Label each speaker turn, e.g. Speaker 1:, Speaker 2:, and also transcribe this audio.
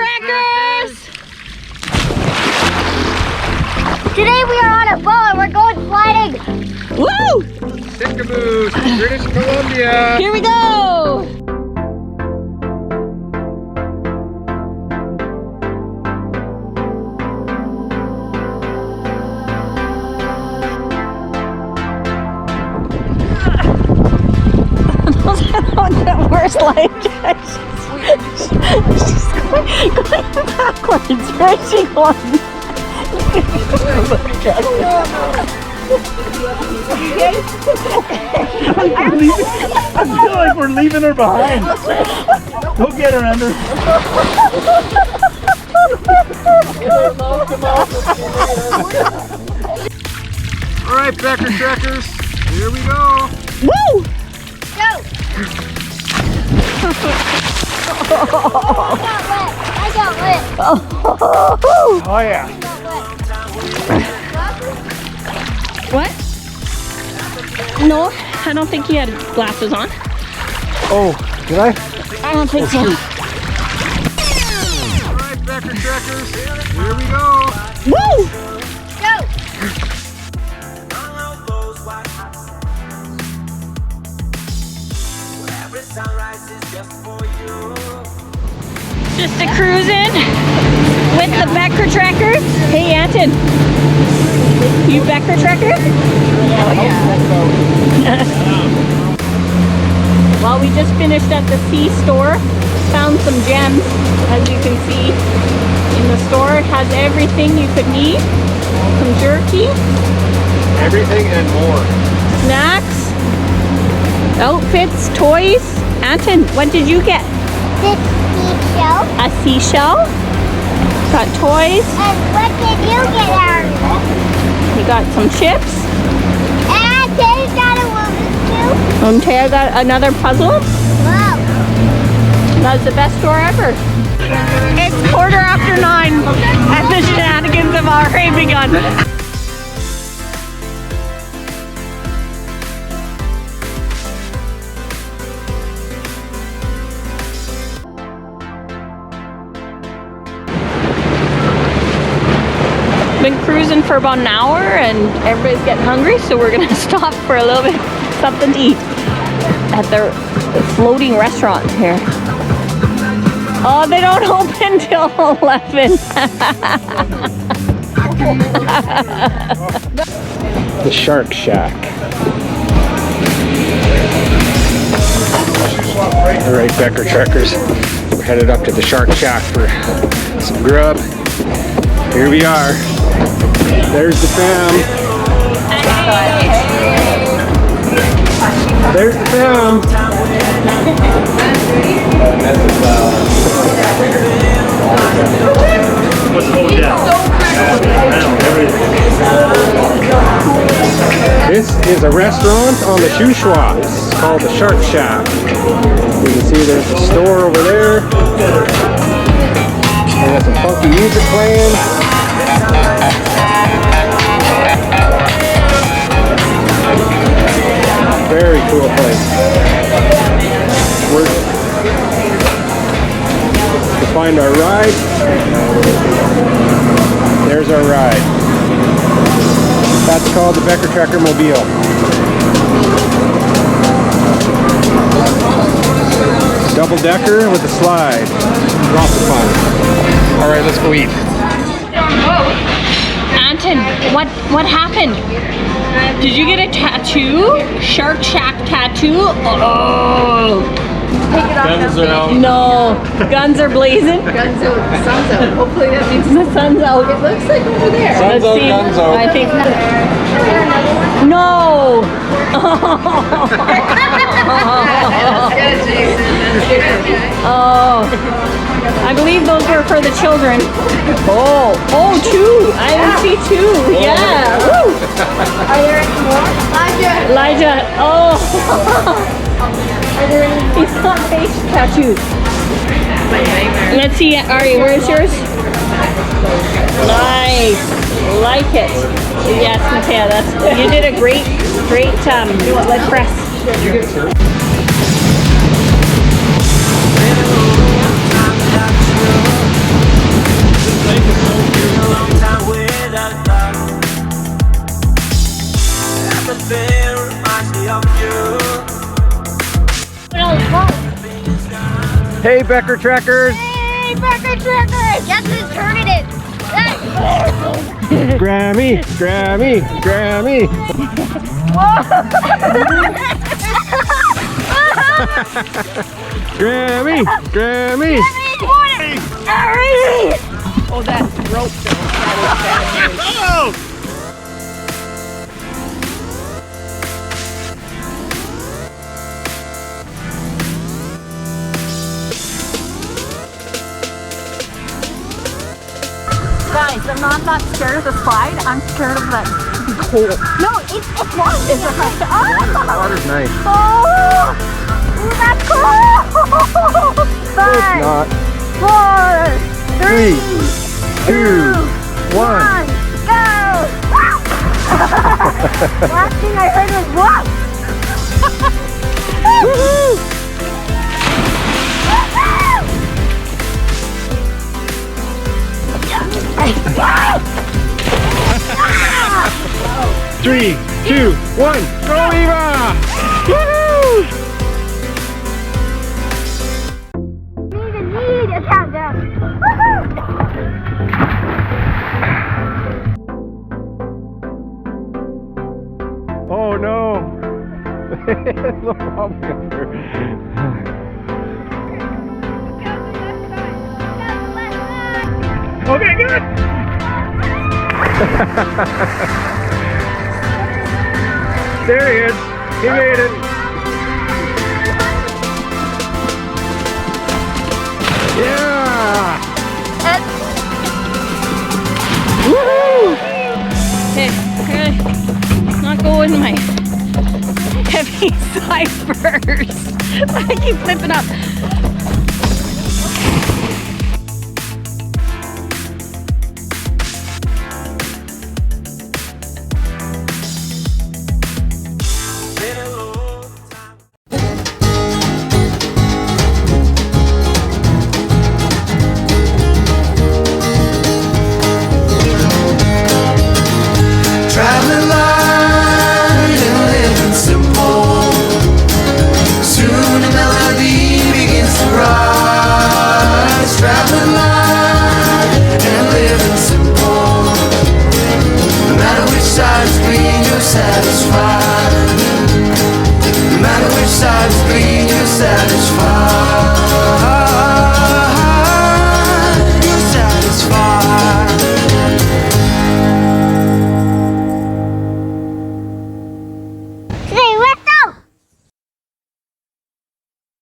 Speaker 1: Beckers!
Speaker 2: Today we are on a boat and we're going sliding.
Speaker 1: Woo!
Speaker 3: Sickamoose, British Columbia.
Speaker 1: Here we go! Those are the worst life judges. She's going backwards. Where is she going?
Speaker 3: I feel like we're leaving her behind. We'll get her under. All right, Becker Trekkers, here we go.
Speaker 1: Woo!
Speaker 2: Go. I got wet.
Speaker 3: Oh yeah.
Speaker 1: What? No, I don't think he had glasses on.
Speaker 3: Oh, did I?
Speaker 1: I don't think so.
Speaker 3: All right, Becker Trekkers, here we go.
Speaker 1: Woo!
Speaker 2: Go.
Speaker 1: Just a cruising with the Becker Trekkers. Hey, Anton. You Becker Trekker? Oh, yeah. Well, we just finished at the C store. Found some gems, as you can see in the store. It has everything you could need. Some jerky.
Speaker 3: Everything and more.
Speaker 1: Snacks. Outfits, toys. Anton, what did you get?
Speaker 2: This seashell.
Speaker 1: A seashell. Got toys.
Speaker 2: And what did you get, Aaron?
Speaker 1: We got some chips.
Speaker 2: And Teddy got a woman too.
Speaker 1: And Taya got another puzzle.
Speaker 2: Wow.
Speaker 1: That was the best store ever. It's 9:15 and the shenanigans have already begun. Been cruising for about an hour and everybody's getting hungry, so we're gonna stop for a little bit, something to eat at the floating restaurant here. Oh, they don't open till 11.
Speaker 3: The Shark Shack. All right, Becker Trekkers, we're headed up to the Shark Shack for some grub. Here we are. There's the fam. There's the fam. This is a restaurant on the Shuswaps called the Shark Shack. You can see there's a store over there. They got some funky music playing. Very cool place. We're to find our ride. There's our ride. That's called the Becker Trekker Mobile. Double decker with a slide. Lots of fun. All right, let's go eat.
Speaker 1: Anton, what happened? Did you get a tattoo? Shark Shack tattoo? Oh.
Speaker 3: Guns are out.
Speaker 1: No. Guns are blazing.
Speaker 4: Guns out, the sun's out. Hopefully that means
Speaker 1: The sun's out.
Speaker 4: it looks like over there.
Speaker 3: Sun's out,
Speaker 1: see.
Speaker 3: guns out.
Speaker 1: I think. No.
Speaker 4: That's good, Jason. That's good.
Speaker 1: Oh. I believe those were for the children. Oh, two. I didn't see two. Yeah. Woo.
Speaker 2: Are there any more?
Speaker 1: Elijah. Oh.
Speaker 2: Are there any more?
Speaker 1: He's got face tattoos. Let's see, Ari, where's yours? Nice. Like it. Yes, Matea, you did a great leg press.
Speaker 3: Hey, Becker Trekkers.
Speaker 2: Hey, Becker Trekkers! Guess who's turning it?
Speaker 3: Grammy, Grammy, Grammy. Grammy, Grammy.
Speaker 1: Oh, that rope though. That
Speaker 3: Oh!
Speaker 1: Guys, I'm not that scared of the slide. I'm scared of that hole.
Speaker 2: No, it's water.
Speaker 1: Is it like,
Speaker 3: Water's nice.
Speaker 2: Oh, that's cool.
Speaker 3: It's
Speaker 2: 5,
Speaker 3: not.
Speaker 2: 4,
Speaker 3: 3, 2, 1.
Speaker 2: go! Last thing I heard was whoop.
Speaker 3: Woohoo! 3, 2, 1. Go, Eva! Woohoo!
Speaker 2: Need a countdown.
Speaker 3: Oh no! There's no problem here. Okay, good! There he is. He made it. Yeah! Woohoo!
Speaker 1: okay, really not go into my heavy side first. I keep flipping up.